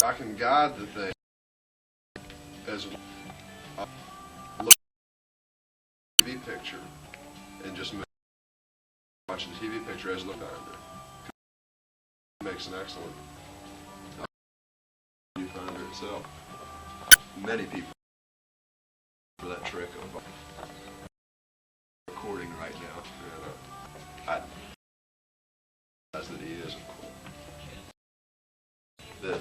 I can guide the thing as well. Look at the TV picture and just watch the TV picture as look under. It makes an excellent viewfinder itself. Many people for that trick of recording right now. I realize that he is, of course. The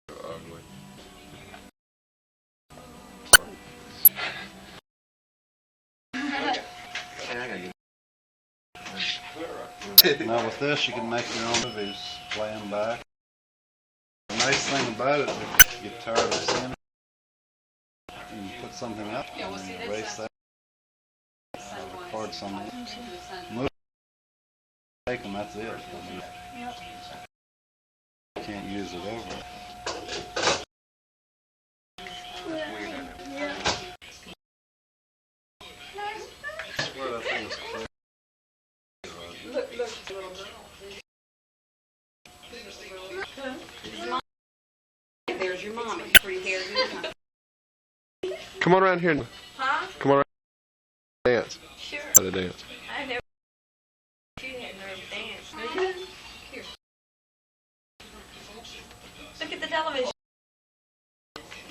ugly. Now with this, you can make your own movies, play them back. The nice thing about it, if you get tired of seeing it, you can put something up and then erase that, record something. Move, take them, that's it. I mean, you can't use it over. I swear that thing is clear. Look, little girl. There's your mommy, pretty haired. Come on around here. Huh? Come on around. Dance. Sure. How to dance. I never. She hadn't really danced. Here. Look at the television.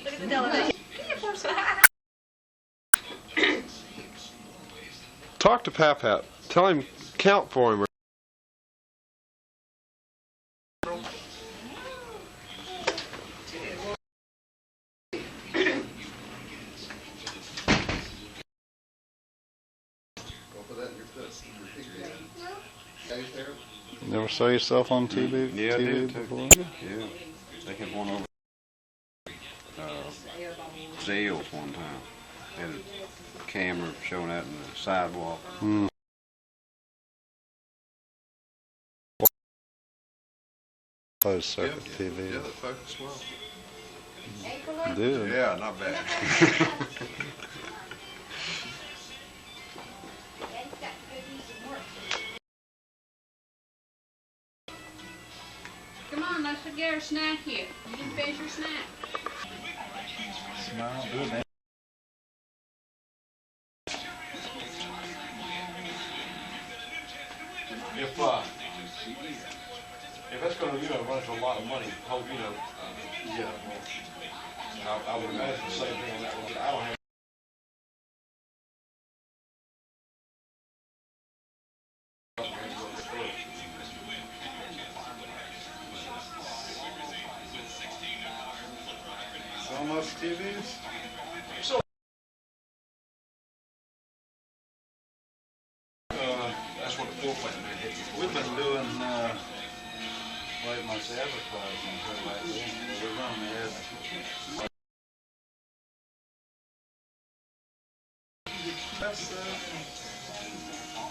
Look at the television. Talk to Pap-Pat. Tell him, count for him. You never saw yourself on TV? Yeah, TV I did before? Yeah, they had one over Zales one time. They had a camera showing that in the sidewalk. Closed circuit TV. Yeah, that focus well. Do. Yeah, not bad. Come on, let's get our snack here. You can finish your snack. Smile, do it. If that's going to, run into a lot of money, I would imagine the same thing on that one. I don't have. So much TVs? So, that's what the floor plan man hit me for. We've been doing quite much advertising for like this. We're running the ads. That's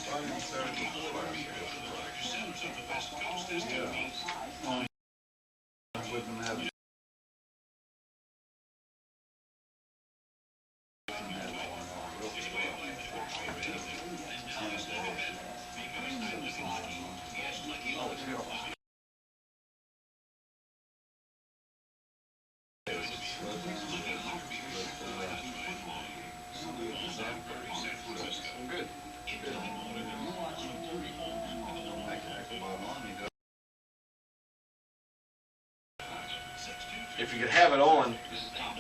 Friday and Saturday before last year. Yeah. We've been having Good. If you could have it on,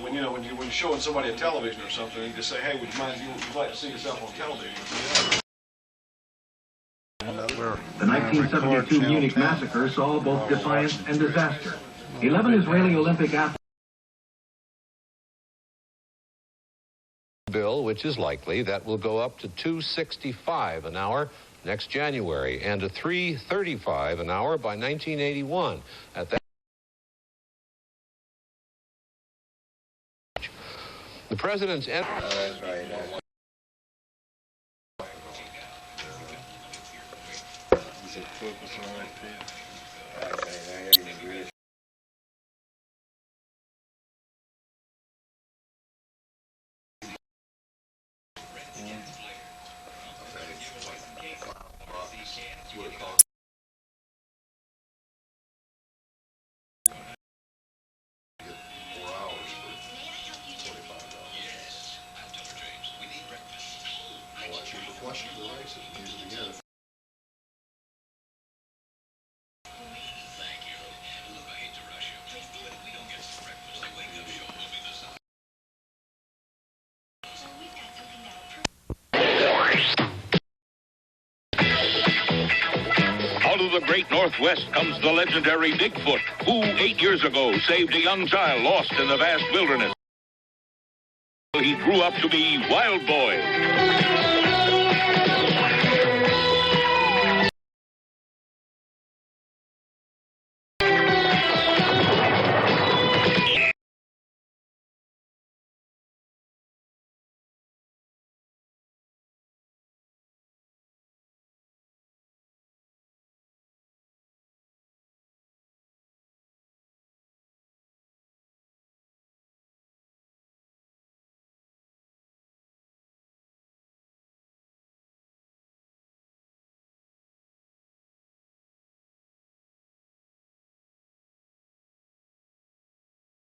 when you're showing somebody a television or something, you just say, "Hey, would you like to see yourself on television?" The 1972 Munich massacre saw both defiance and disaster. 11 Israeli Olympic athletes. Bill, which is likely, that will go up to $2.65 an hour next January and to $3.35 an hour by 1981. At that, the president's. That's right. Is it focus on right there? would have cost. Get 4 hours for $25. Yes, I'm Dr. James. We need breakfast. A lot cheaper flushing for the races. Use it again. Thank you. Look, I hate to rush you, but if we don't get some breakfast, the wake-up show will be the sun. So we've got something that'll prove. Out of the great Northwest comes the legendary Bigfoot, who 8 years ago saved a young child lost in the vast wilderness. He grew up to be Wild Boy.